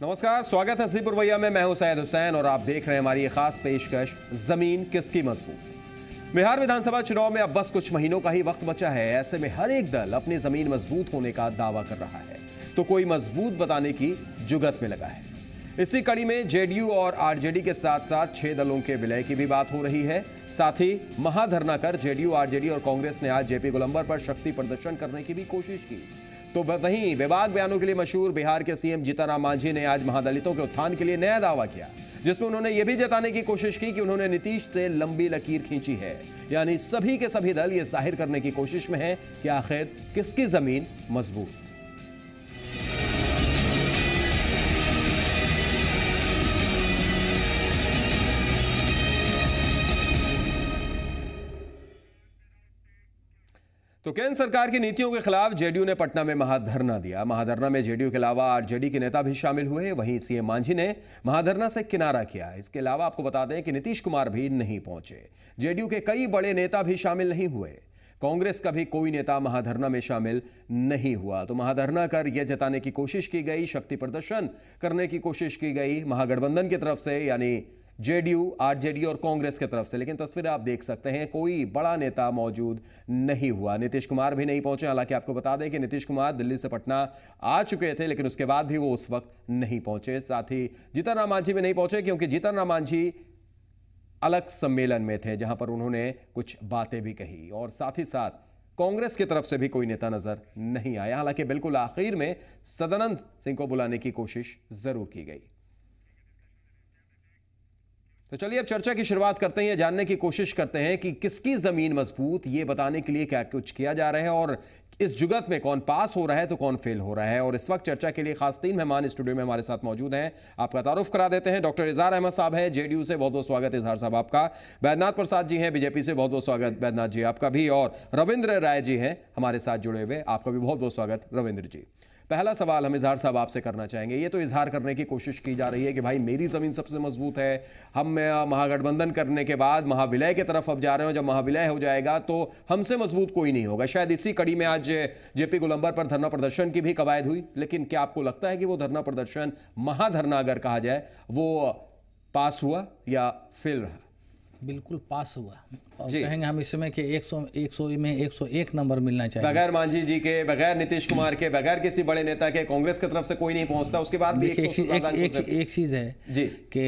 नमस्कार, स्वागत है सीपुर भैया में। मैं हूं सैयद हुसैन और आप देख रहे हैं हमारी ये खास पेशकश जमीन किसकी मजबूत। बिहार विधानसभा चुनाव में अब बस कुछ महीनों का ही वक्त बचा है। ऐसे में हर एक दल अपनी जमीन मजबूत होने का दावा कर रहा है, तो कोई मजबूत बताने की जुगत में लगा है। इसी कड़ी में जेडीयू और आरजेडी के साथ साथ 6 दलों के विलय की भी बात हो रही है। साथ ही महाधरना कर जेडीयू, आरजेडी और कांग्रेस ने आज जेपी गोलंबर पर शक्ति प्रदर्शन करने की भी कोशिश की। तो वहीं विवाद बयानों के लिए मशहूर बिहार के सीएम जीतन राम मांझी ने आज महादलितों के उत्थान के लिए नया दावा किया, जिसमें उन्होंने यह भी जताने की कोशिश की कि उन्होंने नीतीश से लंबी लकीर खींची है। यानी सभी के सभी दल ये जाहिर करने की कोशिश में हैं कि आखिर किसकी जमीन मजबूत। तो केंद्र सरकार की नीतियों के खिलाफ जेडीयू ने पटना में महाधरना दिया। महाधरना में जेडीयू के अलावा आरजेडी के नेता भी शामिल हुए। वहीं सीएम मांझी ने महाधरना से किनारा किया। इसके अलावा आपको बता दें कि नीतीश कुमार भी नहीं पहुंचे। जेडीयू के कई बड़े नेता भी शामिल नहीं हुए। कांग्रेस का भी कोई नेता महाधरना में शामिल नहीं हुआ। तो महाधरना कर यह जताने की कोशिश की गई, शक्ति प्रदर्शन करने की कोशिश की गई महागठबंधन की तरफ से, यानी जेडीयू, आरजेडी और कांग्रेस की तरफ से। लेकिन तस्वीरें आप देख सकते हैं, कोई बड़ा नेता मौजूद नहीं हुआ। नीतीश कुमार भी नहीं पहुंचे। हालांकि आपको बता दें कि नीतीश कुमार दिल्ली से पटना आ चुके थे, लेकिन उसके बाद भी वो उस वक्त नहीं पहुंचे। साथ ही जीतन राम मांझी भी नहीं पहुंचे, क्योंकि जीतन राम मांझी अलग सम्मेलन में थे, जहां पर उन्होंने कुछ बातें भी कही। और साथ ही साथ कांग्रेस की तरफ से भी कोई नेता नजर नहीं आया। हालांकि बिल्कुल आखिर में सदानंद सिंह को बुलाने की कोशिश जरूर की गई। तो चलिए अब चर्चा की शुरुआत करते हैं। जानने की कोशिश करते हैं कि किसकी जमीन मजबूत, ये बताने के लिए क्या कुछ किया जा रहा है और इस जुगत में कौन पास हो रहा है तो कौन फेल हो रहा है। और इस वक्त चर्चा के लिए खास 3 मेहमान स्टूडियो में हमारे साथ मौजूद हैं। आपका तारुफ करा देते हैं। डॉक्टर इजहार अहमद साहब हैं जेडीयू से, बहुत बहुत स्वागत है इजहार साहब आपका। बैद्यनाथ प्रसाद जी हैं बीजेपी से, बहुत बहुत स्वागत बैद्यनाथ जी आपका भी। और रविंद्र राय जी हैं हमारे साथ जुड़े हुए, आपका भी बहुत बहुत स्वागत रविंद्र जी। पहला सवाल हम इजहार साहब आपसे करना चाहेंगे। ये तो इजहार करने की कोशिश की जा रही है कि भाई मेरी जमीन सबसे मजबूत है, हम महागठबंधन करने के बाद महाविलय की तरफ अब जा रहे हो, जब महाविलय हो जाएगा तो हमसे मजबूत कोई नहीं होगा। शायद इसी कड़ी में आज जेपी गोलंबर पर धरना प्रदर्शन की भी कवायद हुई। लेकिन क्या आपको लगता है कि वो धरना प्रदर्शन, महाधरना अगर कहा जाए, वो पास हुआ या फेल रहा? बिल्कुल पास हुआ। और कहेंगे हम इस समय कि 100 में 101 नंबर मिलना चाहिए। बगैर मांझी जी के, बगैर नीतीश कुमार के, बगैर किसी बड़े नेता के, कांग्रेस की तरफ से कोई नहीं पहुंचता, उसके बाद भी एक चीज़ है जी कि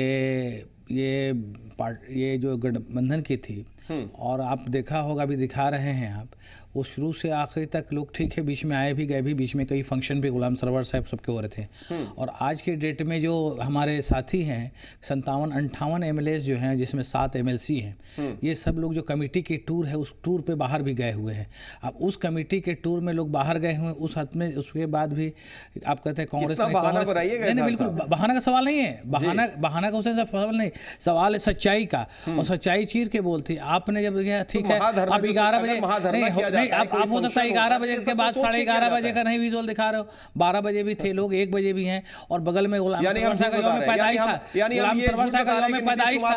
ये जो गठबंधन की थी, और आप देखा होगा, अभी दिखा रहे हैं आप, वो शुरू से आखिरी तक लोग ठीक है, बीच में आए भी गए भी, बीच में कई फंक्शन भी गुलाम सरवर साहब सबके हो रहे थे। और आज के डेट में जो हमारे साथी हैं 57-58 एमएलए जो हैं, जिसमें 7 एमएलसी हैं, ये सब लोग जो कमेटी की टूर है उस टूर पे बाहर भी गए हुए हैं। अब उस कमेटी के टूर में लोग बाहर गए हुए, उस हद में उसके बाद भी आप कहते हैं कांग्रेस नहीं, बिल्कुल बहाना का सवाल नहीं है। बहाना का उससे सवाल नहीं, सवाल है सच्चाई का। और सच्चाई चीर के बोलती आपने जब ठीक है, अब 11 बजे आप हो सकता है 11 बजे के बाद 11:30 बजे का नहीं विजुअल दिखा रहे हो, 12 बजे भी थे लोग, 1 बजे भी हैं, और बगल में गुलाम सरवर साहब का यौम पैदाइश था, गुलाम सरवर साहब का यौम पैदाइश था।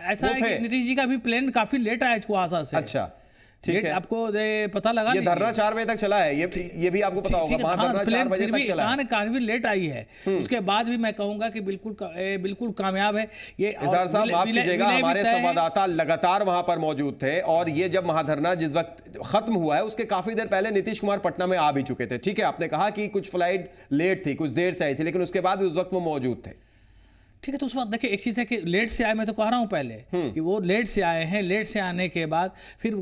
ऐसा है कि नीतीश जी का भी प्लेन काफी लेट आया कुहासा से। अच्छा, ठीक है, आपको पता लगा? ये धरना 4 बजे तक चला है, ये भी आपको पता होगा। धरना 4 बजे तक चला है, काफी लेट आई है। उसके बाद भी मैं कहूंगा कि बिल्कुल कामयाब है ये। इजहार साहब माफ कीजिएगा, हमारे संवाददाता लगातार वहां पर मौजूद थे, और ये जब महाधरना जिस वक्त खत्म हुआ है उसके काफी देर पहले नीतीश कुमार पटना में आ भी चुके थे। ठीक है, आपने कहा कि कुछ फ्लाइट लेट थी, कुछ देर से आई थी, लेकिन उसके बाद भी उस वक्त वो मौजूद थे। ठीक है, तो उस वक्त देखिए, एक चीज़ है कि लेट से आए, मैं तो कह रहा हूँ पहले कि वो लेट से आए हैं। लेट से आने के बाद फिर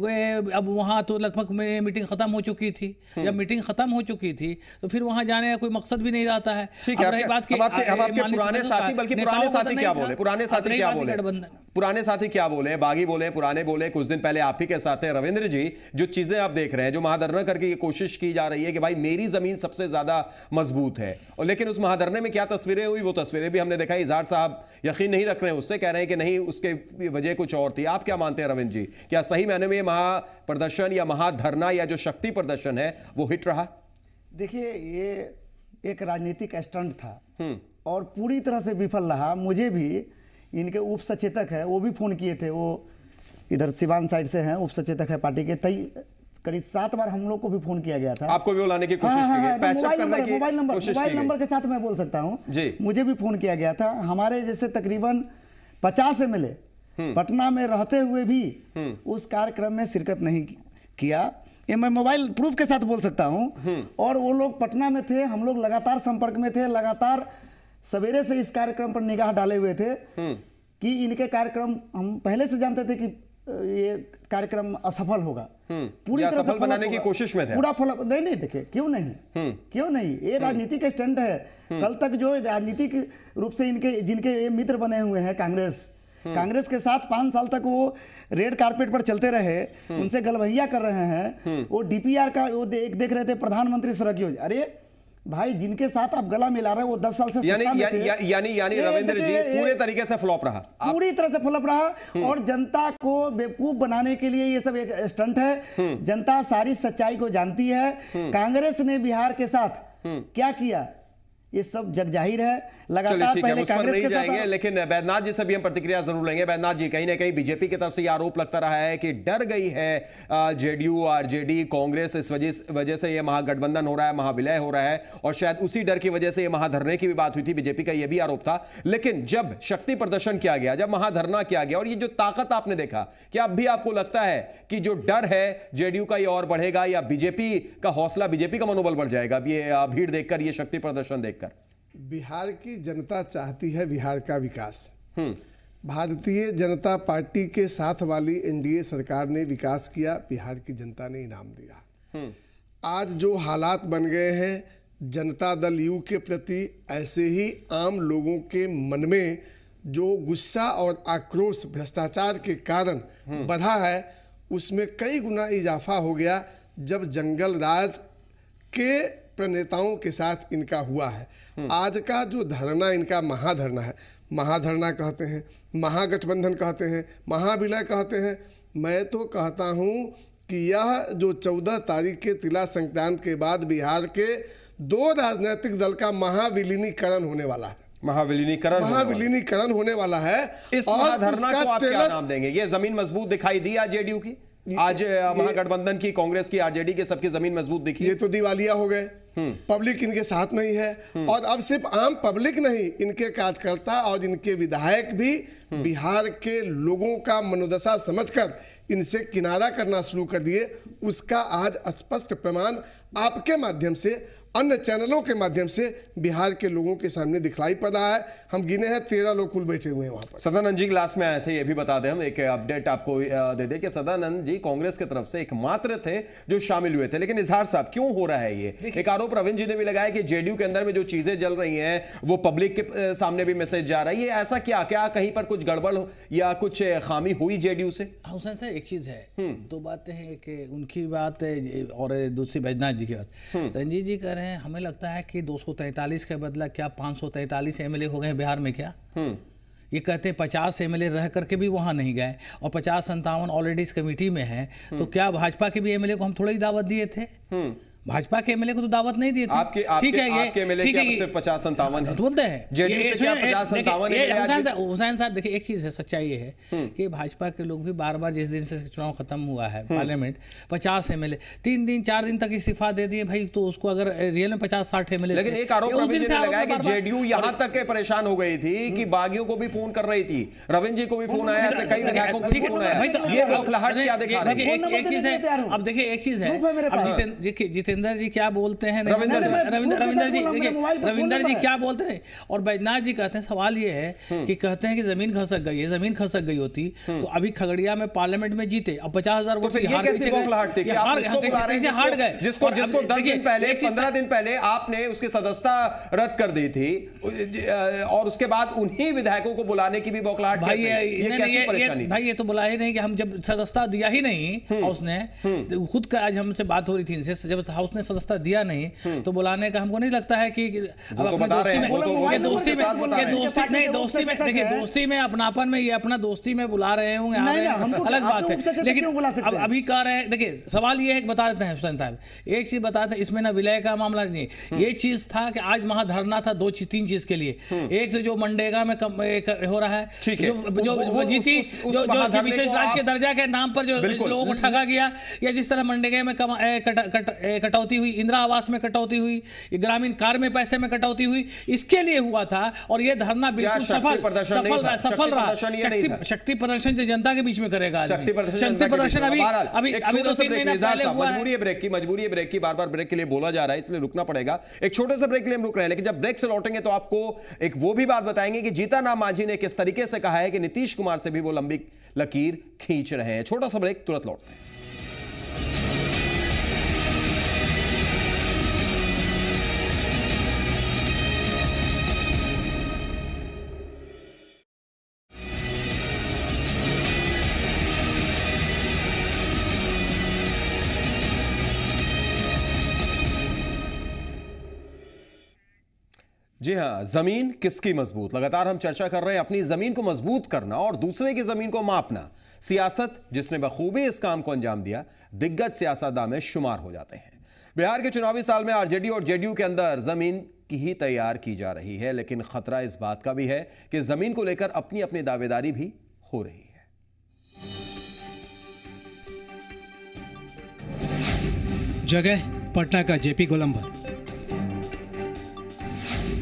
अब वहाँ तो लगभग मीटिंग खत्म हो चुकी थी। जब मीटिंग खत्म हो चुकी थी तो फिर वहाँ जाने का कोई मकसद भी नहीं रहता है। ठीक है, आपके पुराने साथी, बल्कि पुराने साथी क्या बोले, पुराने साथी क्या बोले, पुराने साथी क्या बोले, बागी बोले, पुराने बोले, कुछ दिन पहले आप ही के साथ हैं रविंद्र जी। जो चीजें आप देख रहे हैं, जो महाधरना करके ये कोशिश की जा रही है कि भाई मेरी जमीन सबसे ज्यादा मजबूत है, और लेकिन उस महाधरने में क्या तस्वीरें हुई, वो तस्वीरें भी हमने देखा। इजहार साहब यकीन नहीं रख रहे हैं, उससे कह रहे हैं कि नहीं, उसके वजह कुछ और थी। आप क्या मानते हैं रविंद्र जी, क्या सही मायने में महाप्रदर्शन या महाधरना या जो शक्ति प्रदर्शन है वो हिट रहा? देखिए, ये एक राजनीतिक स्टंट था और पूरी तरह से विफल रहा। मुझे भी इनके उप सचेतक है, वो भी फोन किए थे, वो इधर सिवान साइड से हैं, उप सचेतक है पार्टी के, करीब 7 बार हम लोग को भी फोन किया गया था। आपको भी बुलाने की कोशिश की गई, पैचअप करने की कोशिश की गई। मोबाइल नंबर के साथ मैं बोल सकता हूँ जी, मुझे भी फोन किया गया था। हमारे जैसे तकरीबन 50 MLA पटना में रहते हुए भी उस कार्यक्रम में शिरकत नहीं किया। ये मैं मोबाइल प्रूफ के साथ बोल सकता हूँ। और वो लोग पटना में थे, हम लोग लगातार संपर्क में थे, लगातार सवेरे से इस कार्यक्रम पर निगाह डाले हुए थे कि इनके कार्यक्रम, हम पहले से जानते थे कि ये कार्यक्रम असफल होगा, पूरी तरह से बनाने की कोशिश में थे। पूरा फल नहीं देखिए, क्यों नहीं, ये राजनीतिक स्टंट है। कल तक जो राजनीतिक रूप से इनके जिनके ये मित्र बने हुए हैं कांग्रेस के साथ 5 साल तक वो रेड कारपेट पर चलते रहे, उनसे गलवहिया कर रहे हैं। वो DPR का वो देख रहे थे, प्रधानमंत्री सड़क योजना। अरे भाई, जिनके साथ आप गला मिला रहे हो वो 10 साल से यानी रविंद्र जी पूरे तरीके से फ्लॉप रहा, पूरी तरह से फ्लॉप रहा। और जनता को बेवकूफ बनाने के लिए ये सब एक स्टंट है। जनता सारी सच्चाई को जानती है। कांग्रेस ने बिहार के साथ क्या किया ये सब जग जाहिर है। लगातार पहले कांग्रेस के साथ, लेकिन बैद्यनाथ जी से भी हम प्रतिक्रिया जरूर लेंगे। बैद्यनाथ जी, कहीं ना कहीं बीजेपी की तरफ से यह आरोप लगता रहा है कि डर गई है जेडीयू, आरजेडी, कांग्रेस, इस वजह से यह महागठबंधन हो रहा है, महाविलय हो रहा है, और शायद उसी डर की वजह से यह महाधरने की भी बात हुई थी। बीजेपी का यह भी आरोप था। लेकिन जब शक्ति प्रदर्शन किया गया, जब महाधरना किया गया और ये जो ताकत आपने देखा, क्या अब भी आपको लगता है कि जो डर है जेडीयू का ये और बढ़ेगा, या बीजेपी का हौसला, बीजेपी का मनोबल बढ़ जाएगा ये भीड़ देखकर, ये शक्ति प्रदर्शन देखकर? बिहार की जनता चाहती है बिहार का विकास। भारतीय जनता पार्टी के साथ वाली एनडीए सरकार ने विकास किया, बिहार की जनता ने इनाम दिया। आज जो हालात बन गए हैं जनता दल यू के प्रति, ऐसे ही आम लोगों के मन में जो गुस्सा और आक्रोश भ्रष्टाचार के कारण बढ़ा है, उसमें कई गुना इजाफा हो गया जब जंगल राज के नेताओं के साथ इनका हुआ है। आज का जो धरना इनका महाधरना है, महाधरना कहते हैं, महागठबंधन कहते हैं, महाविलय कहते हैं। मैं तो कहता हूं कि यह जो 14 तारीख के तिला संक्रांत के बाद बिहार के 2 राजनीतिक दल का महाविलीनीकरण होने वाला है। महाविलीनीकरण होने वाला है। इस महाधरना को आप क्या नाम देंगे? ये जमीन मजबूत दिखाई दी आज जेडीयू की, आज महागठबंधन की, कांग्रेस की, आरजेडी के, सबकी जमीन मजबूत दिखी। ये तो दिवालिया हो गए, पब्लिक इनके साथ नहीं है। और अब सिर्फ आम पब्लिक नहीं, इनके कार्यकर्ता और इनके विधायक भी बिहार के लोगों का मनोदशा समझकर इनसे किनारा करना शुरू कर दिए। उसका आज स्पष्ट प्रमाण आपके माध्यम से, अन्य चैनलों के माध्यम से बिहार के लोगों के सामने दिखलाई पड़ रहा है। हम गिने हैं 13 लोग कुल बैठे हुए हैं वहां पर। सदानंद जी क्लास में आए थे, ये भी बता दें, हम एक अपडेट आपको दे दें कि सदानंद जी कांग्रेस की तरफ से एकमात्र थे जो शामिल हुए थे। लेकिन इजहार साहब, क्यों हो रहा है ये? एक आरोप रविंद्र जी ने भी लगाया कि जेडीयू के अंदर में जो चीजें जल रही हैं वो पब्लिक के सामने भी मैसेज जा रहा है। ये ऐसा क्या कहीं पर कुछ गड़बड़ या कुछ खामी हुई जेडीयू से? हुसैन साहब, एक चीज है, 2 बातें हैं, कि उनकी बात और दूसरी बैजनाथ जी की बात। रंजीत जी कह रहे हैं हमें लगता है कि 243 के बदला क्या 543 एमएलए हो गए बिहार में क्या? ये कहते हैं 50 एमएलए रह करके भी वहां नहीं गए, और 50-57 ऑलरेडी इस कमेटी में है। तो क्या भाजपा के भी एमएलए को हम थोड़ा ही दावत दिए थे? भाजपा के एमएलए को तो दावत नहीं दी थी। ठीक है, आपके एमएलए क्या सिर्फ 50-57 है? बोलते हैं जेडीयू से क्या 50-57? हुसैन साहब देखिए, एक चीज है, सच्चाई ये है कि भाजपा के लोग भी बार बार, जिस दिन से चुनाव खत्म हुआ है पार्लियामेंट, 50 एमएलए 3 दिन 4 दिन तक इस्तीफा दे दिए भाई। तो उसको अगर रियल में 50-60 एमएलए, लेकिन एक आरोप रविंद्र जी ने लगाया कि जेडीयू यहां तक के परेशान हो गई थी कि बागियों को भी फोन कर रही थी, रविंद्र जी को भी फोन आया, ऐसे कई विधायकों को भी फोन आया। ये बौखलाहट क्या दिखा रही है? एक चीज है, अब देखिए एक चीज है, अब जितेंद्र जी क्या बोलते हैं, रविंदर जी क्या बोलते हैं, और बैजनाथ जी कहते हैं सवाल ये है कि कहते हैं कि जमीन खसक गई है। जमीन खसक गई होती तो अभी खगड़िया में पार्लियामेंट में जीते, अब 50,000 वोट से हार गए। जिसको 10 दिन पहले, 15 दिन पहले आपने उसकी सदस्यता रद्द कर दी थी, और उसके बाद उन्हीं विधायकों को बुलाने की भी बौखलाहट। भाई ये परेशानी, भाई ये तो बुलाए नहीं कि हम जब सदस्यता दिया ही नहीं, उसने खुद का, आज हमसे बात हो रही थी इनसे, जब हाउस ने सदस्यता दिया नहीं तो बुलाने का हमको नहीं लगता है कि दोस्ती में अपनापन में ये अपना दोस्ती में बुला रहे होंगे, अलग बात है। लेकिन अब अभी कह रहे हैं, देखिए सवाल ये है कि बता देते हैं हुसैन साहब, एक चीज बता दें, इसमें ना विलय का मामला नहीं, ये चीज था कि आज महाधरना था 2-3 चीज के लिए। एक तो जो मनरेगा में हो रहा है, जो विशेष राज्य के दर्जा के नाम पर जो लोगों को ठगा गया, या जिस तरह मनरेगा में कटौती हुई, इंदिरा आवास में कटौती हुई, ग्रामीण कार्य में पैसे में कटौती हुई, इसके लिए हुआ था। और ये धरना बिल्कुल सफल रहा। शक्ति प्रदर्शन जो जनता के बीच में करेगा, शक्ति प्रदर्शन अभी मजबूरी है ब्रेक की, बार-बार ब्रेक के लिए बोला जा रहा है, इसलिए रुकना पड़ेगा। एक छोटे से ब्रेक के लिए हम रुक रहे हैं, लेकिन जब ब्रेक से लौटेंगे तो आपको एक वो भी बात बताएंगे कि जीतन राम मांझी ने किस तरीके से कहा है कि नीतीश कुमार से भी वो लंबी लकीर खींच रहे हैं। छोटा सा ब्रेक, तुरंत लौटते हैं। जी हां, जमीन किसकी मजबूत, लगातार हम चर्चा कर रहे हैं अपनी जमीन को मजबूत करना और दूसरे की जमीन को मापना। सियासत जिसने बखूबी इस काम को अंजाम दिया, दिग्गज सियासतदान में शुमार हो जाते हैं। बिहार के चुनावी साल में आरजेडी और जेडीयू के अंदर जमीन की ही तैयार की जा रही है, लेकिन खतरा इस बात का भी है कि जमीन को लेकर अपनी अपनी दावेदारी भी हो रही है। जगह पटना का जेपी गोलंबर,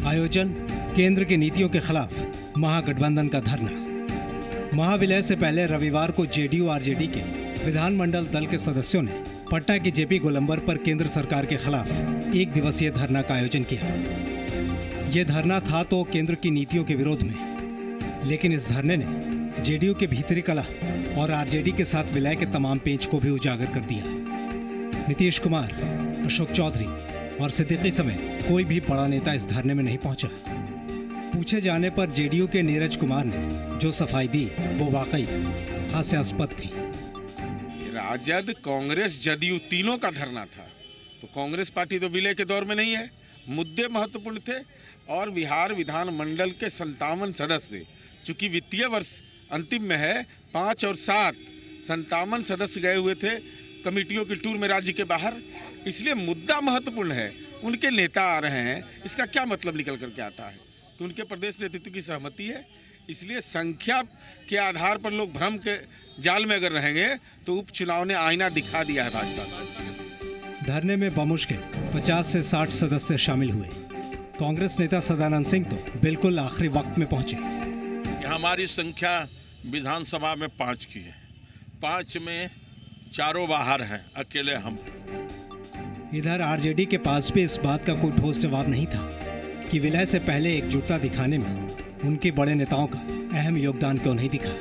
आयोजन केंद्र की नीतियों के खिलाफ महागठबंधन का धरना। महाविलय से पहले रविवार को जेडीयू आरजेडी के विधानमंडल दल के सदस्यों ने पटना की जेपी गोलंबर पर केंद्र सरकार के खिलाफ एक दिवसीय धरना का आयोजन किया। यह धरना था तो केंद्र की नीतियों के विरोध में, लेकिन इस धरने ने जेडीयू के भीतरी कला और आरजेडी के साथ विलय के तमाम पेच को भी उजागर कर दिया। नीतीश कुमार, अशोक चौधरी और सिद्दीकी समेत कोई भी बड़ा नेता इस धरने में नहीं पहुंचा। पूछे जाने पर जेडीयू के नीरज कुमार ने जो सफाई दी वो वाकई हास्यास्पद थी। राजद, कांग्रेस, जदयू तीनों का धरना था, तो कांग्रेस पार्टी तो विलय के दौर में नहीं है। मुद्दे महत्वपूर्ण थे और बिहार विधानमंडल के 57 सदस्य, चूंकि वित्तीय वर्ष अंतिम में है, 5 और 7 57 सदस्य गए हुए थे कमेटियों की टूर में राज्य के बाहर, इसलिए मुद्दा महत्वपूर्ण है। उनके नेता आ रहे हैं, इसका क्या मतलब निकल करके आता है कि उनके प्रदेश नेतृत्व की सहमति है। इसलिए संख्या के आधार पर लोग भ्रम के जाल में अगर रहेंगे तो उपचुनाव ने आईना दिखा दिया है भाजपा को। धरने में बमुश्किल 50 से 60 सदस्य शामिल हुए। कांग्रेस नेता सदानंद सिंह तो बिल्कुल आखिरी वक्त में पहुंचे। हमारी संख्या विधानसभा में 5 की है, 5 में 4 बाहर हैं, अकेले हम हैं। इधर आरजेडी के पास भी इस बात का कोई ठोस जवाब नहीं था कि विलय से पहले एकजुटता दिखाने में उनके बड़े नेताओं का अहम योगदान क्यों नहीं दिखा।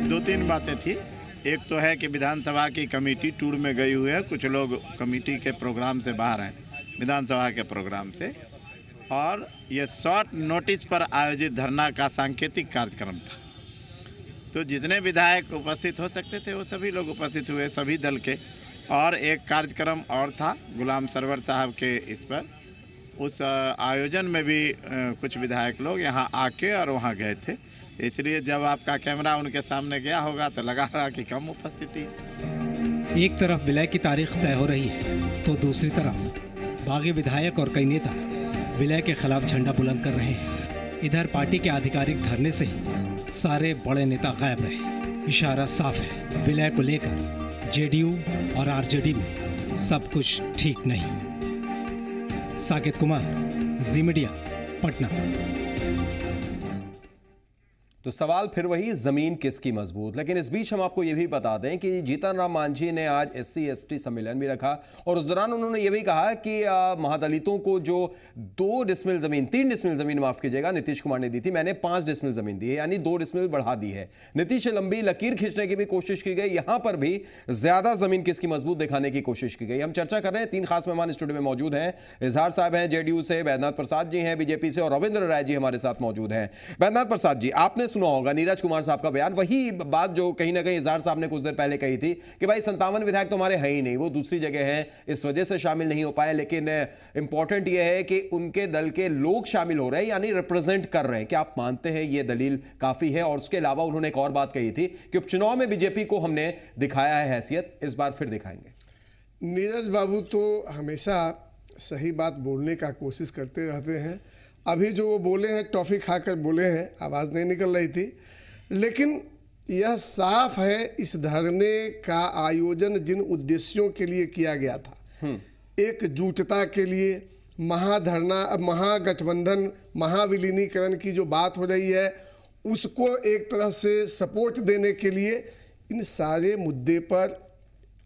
2-3 बातें थी। एक तो है कि विधानसभा की कमेटी टूर में गई हुई है, कुछ लोग कमेटी के प्रोग्राम से बाहर हैं, विधानसभा के प्रोग्राम से, और ये शॉर्ट नोटिस पर आयोजित धरना का सांकेतिक कार्यक्रम था। तो जितने विधायक उपस्थित हो सकते थे वो सभी लोग उपस्थित हुए, सभी दल के। और एक कार्यक्रम और था गुलाम सरवर साहब के इस पर, उस आयोजन में भी कुछ विधायक लोग यहाँ आके और वहाँ गए थे, इसलिए जब आपका कैमरा उनके सामने गया होगा तो लगा कि कम उपस्थिति। एक तरफ विलय की तारीख तय हो रही है तो दूसरी तरफ बागी विधायक और कई नेता विलय के खिलाफ झंडा बुलंद कर रहे हैं। इधर पार्टी के आधिकारिक धरने से ही सारे बड़े नेता गायब रहे। इशारा साफ है, विलय को लेकर जेडीयू और आरजेडी में सब कुछ ठीक नहीं। साकेत कुमार, जी मीडिया, पटना। तो सवाल फिर वही, जमीन किसकी मजबूत। लेकिन इस बीच हम आपको यह भी बता दें कि जीतन राम मांझी ने आज SC/ST सम्मेलन भी रखा और उस दौरान उन्होंने यह भी कहा कि महादलितों को जो 2 डिसमिल जमीन, 3 डिसमिल जमीन माफ कीजिएगा, नीतीश कुमार ने दी थी, मैंने 5 डिसमिल जमीन दी है, यानी 2 डिसमिल बढ़ा दी है। नीतीश लंबी लकीर खींचने की भी कोशिश की गई, यहां पर भी ज्यादा जमीन किसकी मजबूत दिखाने की कोशिश की गई। हम चर्चा कर रहे हैं, 3 खास मेहमान स्टूडियो में मौजूद हैं। इजहार साहब हैं जेडीयू से, बैद्यनाथ प्रसाद जी हैं बीजेपी से और रविंद्र राय जी हमारे साथ मौजूद हैं। बैद्यनाथ प्रसाद जी, आपने सुना होगा नीरज कुमार साहब का बयान, वही बात जो कहीं ना कहीं इजहार साहब ने कुछ देर पहले कही थी कि भाई 57 विधायक तो हमारे हैं ही नहीं, वो दूसरी जगह हैं, इस वजह से शामिल नहीं हो पाए। लेकिन इंपॉर्टेंट ये है कि उनके दल के लोग शामिल हो रहे हैं, यानी रिप्रेजेंट कर रहे हैं। क्या आप मानते हैं ये दलील काफी है? और उसके अलावा उन्होंने एक और बात कही थी कि उपचुनाव में बीजेपी को हमने दिखाया है हैसियत, इस बार फिर दिखाएंगे। नीरज बाबू तो हमेशा सही बात बोलने का कोशिश करते रहते हैं। अभी जो वो बोले हैं, टॉफ़ी खाकर बोले हैं, आवाज़ नहीं निकल रही थी। लेकिन यह साफ है इस धरने का आयोजन जिन उद्देश्यों के लिए किया गया था, एकजुटता के लिए, महाधरना, महागठबंधन, महाविलीनीकरण की जो बात हो रही है उसको एक तरह से सपोर्ट देने के लिए, इन सारे मुद्दे पर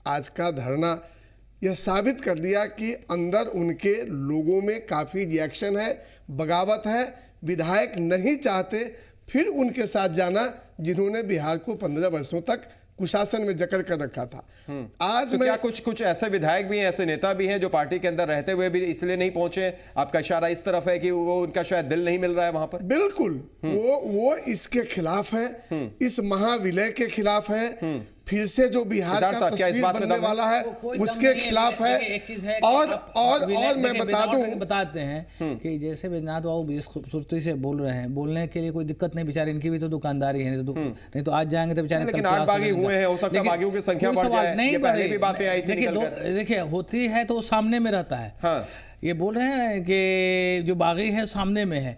आज का धरना यह साबित कर दिया कि अंदर उनके लोगों में काफ़ी रिएक्शन है, बगावत है। विधायक नहीं चाहते फिर उनके साथ जाना जिन्होंने बिहार को 15 वर्षों तक कुशासन में जकड़ कर रखा था। आज तो क्या कुछ ऐसे विधायक भी हैं, ऐसे नेता भी हैं जो पार्टी के अंदर रहते हुए भी इसलिए नहीं पहुंचे? आपका इशारा इस तरफ है कि वो उनका शायद दिल नहीं मिल रहा है वहां पर। बिल्कुल, वो इसके खिलाफ है, इस महाविलय के खिलाफ है, फिर से जो बिहार का तस्वीर बनने वाला है उसके खिलाफ है। और मैं बताते हैं कि जैसे बैजनाथ बाबू जिस खूबसूरती से बोल रहे हैं, बोलने के लिए कोई दिक्कत नहीं, बेचारे इनकी भी तो दुकानदारी है, नहीं तो आज जाएंगे तो बेचारे। लेकिन 8 बागी हुए हैं, हो सकता है बागियों की संख्या बढ़ जाए, ये पहले भी बातें आई थी। देखिए होती है तो सामने में रहता है। ये बोल रहे हैं कि जो बागी है सामने में है,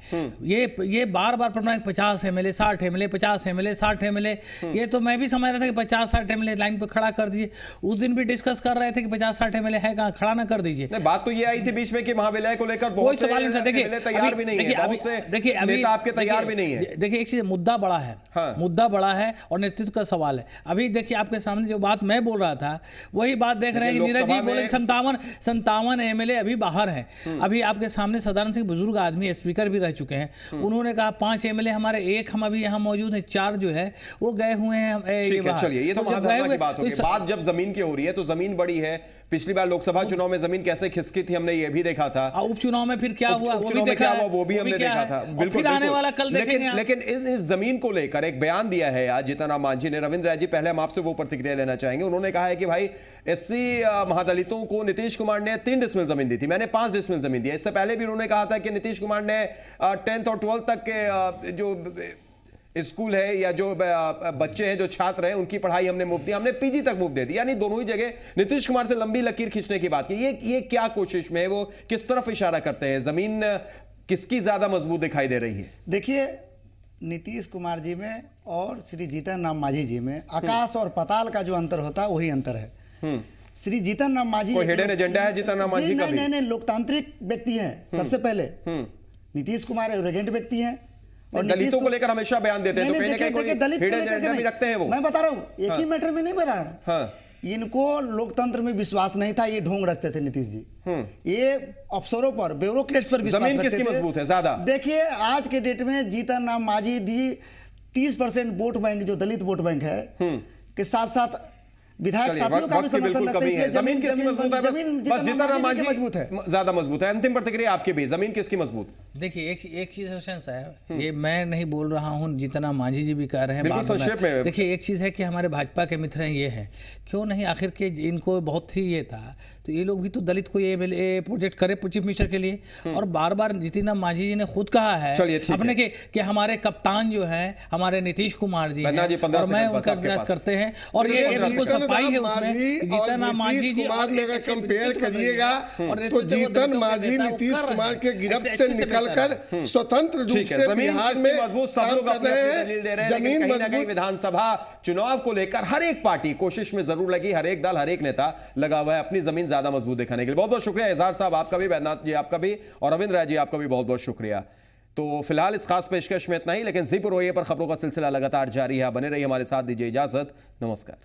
ये बार बार पढ़ना 50 MLA 60 MLA 50 MLA 60 MLA, ये तो मैं भी समझ रहा था कि 50-60 MLA लाइन पे खड़ा कर दीजिए। उस दिन भी डिस्कस कर रहे थे कि 50-60 MLA है कहाँ, खड़ा ना कर दीजिए। बात तो ये आई थी बीच में कि महाविलय को लेकर बहुत से MLA तैयार भी नहीं है, बहुत से नेता आपके तैयार भी नहीं है। देखिए एक चीज, मुद्दा बड़ा है, मुद्दा बड़ा है और नेतृत्व का सवाल है। अभी देखिए आपके सामने जो बात मैं बोल रहा था वही बात देख रहे हैं कि नीरज जी बोले 57 MLA अभी बाहर है। अभी आपके सामने सदानंद सिंह बुजुर्ग आदमी स्पीकर भी रह चुके हैं, उन्होंने कहा 5 MLA हमारे, एक हम अभी यहाँ मौजूद हैं, 4 जो है वो गए हुए हैं। चलिए ये तो महाधरना की बात होगी। बात जब जमीन की हो रही है तो जमीन बड़ी है। पिछली बार लोकसभा चुनाव में जमीन कैसे खिसकी थी हमने ये भी देखा था, उपचुनाव में फिर क्या हुआ वो भी हमने देखा था। बिल्कुल आने वाला कल देखेंगे। लेकिन इस जमीन को लेकर एक बयान दिया है आज जीतन राम मांझी ने। रविंद्र राय जी, पहले हम आपसे वो प्रतिक्रिया लेना चाहेंगे। उन्होंने कहा है कि भाई SC महादलितों को नीतीश कुमार ने 3 डिसमिल जमीन दी थी, मैंने 5 डिसमिल जमीन दी। इससे पहले भी उन्होंने कहा था कि नीतीश कुमार ने 10th और 12th तक के जो स्कूल है या जो बच्चे हैं, जो छात्र हैं, उनकी पढ़ाई हमने मुफ्त दी, हमने PG तक मुफ्त दे दी। यानी दोनों ही जगह नीतीश कुमार से लंबी लकीर खींचने की बात की। ये क्या कोशिश में है, वो किस तरफ इशारा करते हैं? जमीन किसकी ज्यादा मजबूत दिखाई दे रही है? देखिए, नीतीश कुमार जी में और श्री जीतन राम मांझी जी में आकाश और पाताल का जो अंतर होता है वही अंतर है। श्री जीतन राम मांझी कोई हिडन एजेंडा है जीतन राम मांझी का? नहीं, लोकतांत्रिक व्यक्ति हैं सबसे पहले। नीतीश कुमार एरोगेंट व्यक्ति हैं और दलितों को लेकर हमेशा बयान देते हैं, तो कहीं ना कहीं कोई हिडन एजेंडा भी रखते हैं वो। मैं बता रहा हूँ, एक ही मैटर में नहीं बता रहा। इनको लोकतंत्र में विश्वास नहीं था, ये ढोंग रचते थे नीतीश जी। ये अफसरों पर, ब्यूरोक्रेट्स पर विश्वास रखते थे। जमीन किसकी मजबूत है ज्यादा? देखिए आज के डेट में जीतन राम मांझी जी 30% वोट बैंक, जो दलित वोट बैंक है के साथ साथ विधायक साथियों का भी समर्थन रखते हैं। जमीन किसकी मजबूत है? बस जीतन राम मांझी मजबूत है, ज्यादा मजबूत है। अंतिम प्रतिक्रिया आपकी भी, जमीन किसकी मजबूत? देखिए एक चीज है, ये मैं नहीं बोल रहा हूँ, जीतन राम मांझी जी भी कह रहे हैं। संक्षेप में देखिए एक चीज है कि हमारे भाजपा के मित्र हैं, ये है क्यों नहीं, आखिर के इनको बहुत ही ये था, तो ये लोग भी तो दलित को ये प्रोजेक्ट करे चीफ मिनिस्टर के लिए। और बार बार जीतन राम मांझी जी ने खुद कहा है अपने कि हमारे कप्तान जो है हमारे नीतीश कुमार जी हैं, और मैं उनका इज्जत करते हैं। और ये बिल्कुल सफाई है उसमें, जीतन राम मांझी जी अगर कंपेयर करिएगा तो जीतन मांझी नीतीश कुमार के गिरफ्त से निकलकर स्वतंत्र रूप से बिहार में काम कर रहे हैं। जमीन मजबूत। विधानसभा चुनाव को लेकर हर एक पार्टी कोशिश में जरूर लगी, हर एक दल, हर एक नेता लगा हुआ है अपनी जमीन ज्यादा मजबूत दिखाने के लिए। बहुत बहुत शुक्रिया इजहार साहब आपका भी, बैजनाथ जी आपका भी, और रविंद्र राय जी आपका भी बहुत बहुत शुक्रिया। तो फिलहाल इस खास पेशकश में इतना ही, लेकिन ज़ी पर खबरों का सिलसिला लगातार जारी है। बने रहिए हमारे साथ, दीजिए इजाजत, नमस्कार।